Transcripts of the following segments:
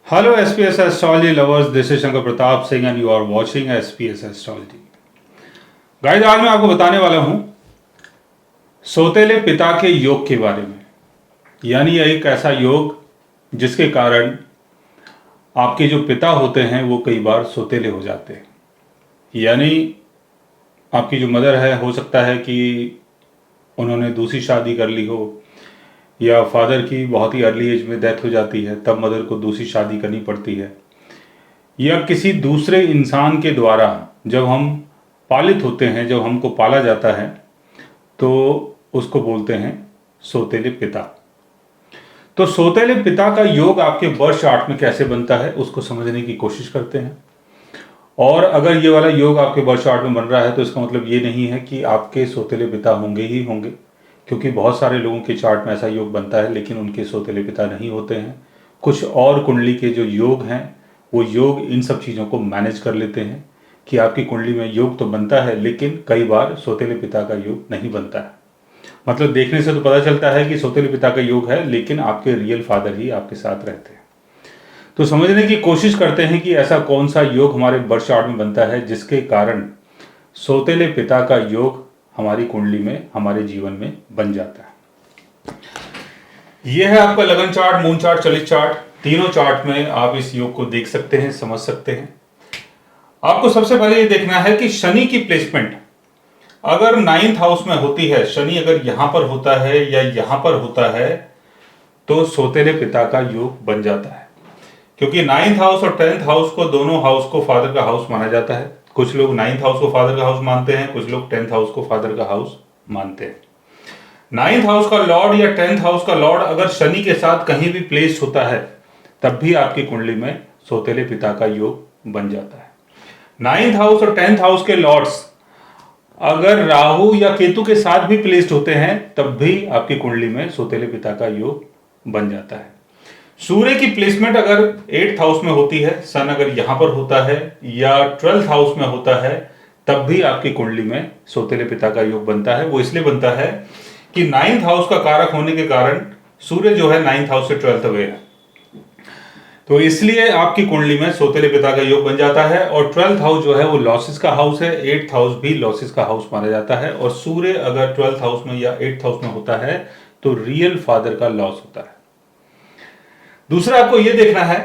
Hello SPS Astrology lovers, this is Shankar Pratap Singh and you are watching SPS Astrology. Guys, आज मैं आपको बताने वाला हूं सोतेले पिता के योग के बारे में। यानी यह एक ऐसा योग जिसके कारण आपके जो पिता होते हैं वो कई बार सोतेले हो जाते हैं। यानी आपकी जो मदर है, हो सकता है कि उन्होंने दूसरी शादी कर ली हो, या फादर की बहुत ही अर्ली एज में डेथ हो जाती है, तब मदर को दूसरी शादी करनी पड़ती है, या किसी दूसरे इंसान के द्वारा जब हम पालित होते हैं, जब हमको पाला जाता है, तो उसको बोलते हैं सोतेले पिता। तो सोतेले पिता का योग आपके बर्थ चार्ट में कैसे बनता है उसको समझने की कोशिश करते हैं। और अगर ये वाला योग आपके बर्थ चार्ट में बन रहा है तो इसका मतलब ये नहीं है कि आपके सोतेले पिता होंगे ही होंगे, क्योंकि बहुत सारे लोगों के चार्ट में ऐसा योग बनता है लेकिन उनके सोतेले पिता नहीं होते हैं। कुछ और कुंडली के जो योग हैं वो योग इन सब चीज़ों को मैनेज कर लेते हैं कि आपकी कुंडली में योग तो बनता है लेकिन कई बार सोतेले पिता का योग नहीं बनता है। मतलब देखने से तो पता चलता है कि सोतेले पिता का योग है लेकिन आपके रियल फादर ही आपके साथ रहते हैं। तो समझने की कोशिश करते हैं कि ऐसा कौन सा योग हमारे बर्थ चार्ट में बनता है जिसके कारण सोतेले पिता का योग हमारी कुंडली में, हमारे जीवन में बन जाता है। यह है आपका लगन चार्ट, मून चार्ट, चलित चार्ट। तीनों चार्ट में आप इस योग को देख सकते हैं, समझ सकते हैं। आपको सबसे पहले ये देखना है कि शनि की प्लेसमेंट अगर 9th हाउस में होती है, शनि अगर यहां पर होता है या यहां पर होता है तो सोतेले पिता का योग बन जाता है। क्योंकि 9th हाउस और 10th हाउस को, दोनों हाउस को फादर का हाउस माना जाता है। कुछ लोग 9th हाउस को फादर का हाउस मानते हैं, कुछ लोग 10th हाउस को फादर का हाउस मानते हैं। 9th हाउस का लॉर्ड या 10th हाउस का लॉर्ड अगर शनि के साथ कहीं भी प्लेस होता है तब भी आपकी कुंडली में सोतेले पिता का योग बन जाता है। 9th हाउस और 10th हाउस के लॉर्ड्स अगर राहु या केतु के साथ भी प्लेस्ड होते हैं तब भी आपकी कुंडली में सोतेले पिता का योग बन जाता है। सूर्य की प्लेसमेंट अगर 8th हाउस में होती है, सन अगर यहां पर होता है या 12th हाउस में होता है तब भी आपकी कुंडली में सोतेले पिता का योग बनता है। वो इसलिए बनता है कि 9th हाउस का कारक होने के कारण सूर्य जो है 9th हाउस से 12th अवे है, तो इसलिए आपकी कुंडली में सोतेले पिता का योग बन जाता है। और 12th हाउस जो है वो लॉसेस का हाउस है, 8th हाउस भी लॉसेस का हाउस माना जाता है। और सूर्य अगर 12th हाउस में या 8th हाउस में होता है तो रियल फादर का लॉस होता है। दूसरा आपको यह देखना है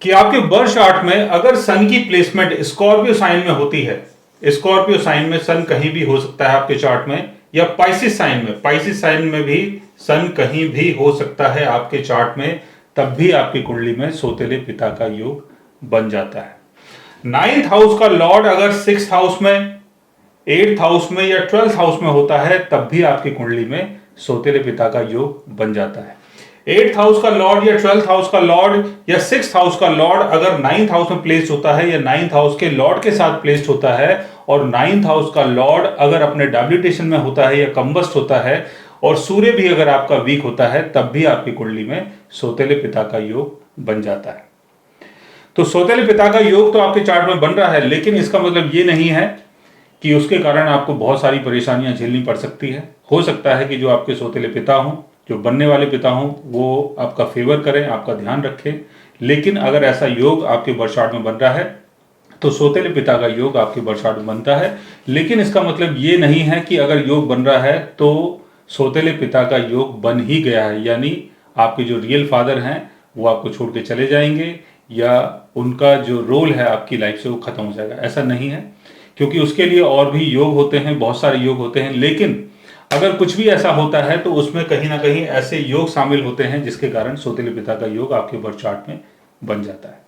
कि आपके बर्थ चार्ट में अगर सन की प्लेसमेंट स्कॉर्पियो साइन में होती है, स्कॉर्पियो साइन में सन कहीं भी हो सकता है आपके चार्ट में, या पाइसिस साइन में, पाइसिस साइन में भी सन कहीं भी हो सकता है आपके चार्ट में, तब भी आपकी कुंडली में सोतेले पिता का योग बन जाता है। 9th हाउस का लॉर्ड अगर 6th हाउस में, 8th हाउस में या 12th हाउस में होता है तब भी आपकी कुंडली में सोतेले पिता का योग बन जाता है। 8th हाउस का लॉर्ड या 12th हाउस का लॉर्ड या 6th हाउस का लॉर्ड अगर 9th हाउस में प्लेस्ड होता है या 9th हाउस के लॉर्ड के साथ प्लेस्ड होता है, और 9th हाउस का लॉर्ड अगर अपने डैबिलिटेशन में होता है या कंबस्ट होता है, और सूर्य भी अगर आपका वीक होता है तब भी आपकी कुंडली में सोतेले पिता का योग बन जाता है। तो सोतेले पिता का योग तो आपके चार्ट में बन रहा है लेकिन इसका मतलब ये नहीं है कि उसके कारण आपको बहुत सारी परेशानियां झेलनी पड़ सकती है। हो सकता है कि जो आपके सोतेले पिता हों, जो बनने वाले पिता हों, वो आपका फेवर करें, आपका ध्यान रखें। लेकिन अगर ऐसा योग आपके बर्थ चार्ट में बन रहा है तो सोतेले पिता का योग आपके बर्थ चार्ट में बनता है। लेकिन इसका मतलब ये नहीं है कि अगर योग बन रहा है तो सोतेले पिता का योग बन ही गया है, यानी आपके जो रियल फादर हैं वो आपको छोड़ के चले जाएंगे या उनका जो रोल है आपकी लाइफ से वो खत्म हो जाएगा। ऐसा नहीं है, क्योंकि उसके लिए और भी योग होते हैं, बहुत सारे योग होते हैं। लेकिन अगर कुछ भी ऐसा होता है तो उसमें कहीं ना कहीं ऐसे योग शामिल होते हैं जिसके कारण सोतेले पिता का योग आपके बर्थ चार्ट में बन जाता है।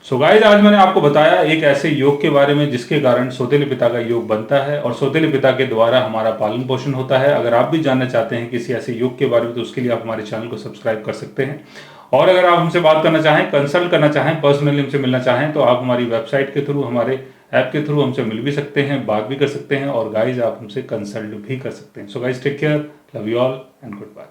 सो गाइस, आज मैंने आपको बताया एक ऐसे योग के बारे में जिसके कारण सोतेले पिता का योग बनता है और सोतेले पिता के द्वारा हमारा पालन पोषण होता है। अगर आप भी जानना चाहते हैं किसी ऐसे योग के बारे में तो उसके लिए आप हमारे चैनल को सब्सक्राइब कर सकते हैं। और अगर आप हमसे बात करना चाहें, कंसल्ट करना चाहें, पर्सनली हमसे मिलना चाहें तो आप हमारी वेबसाइट के थ्रू, हमारे ऐप के थ्रू हमसे मिल भी सकते हैं, बात भी कर सकते हैं, और गाइज आप हमसे कंसल्ट भी कर सकते हैं। So guys, take care, love you all and good bye.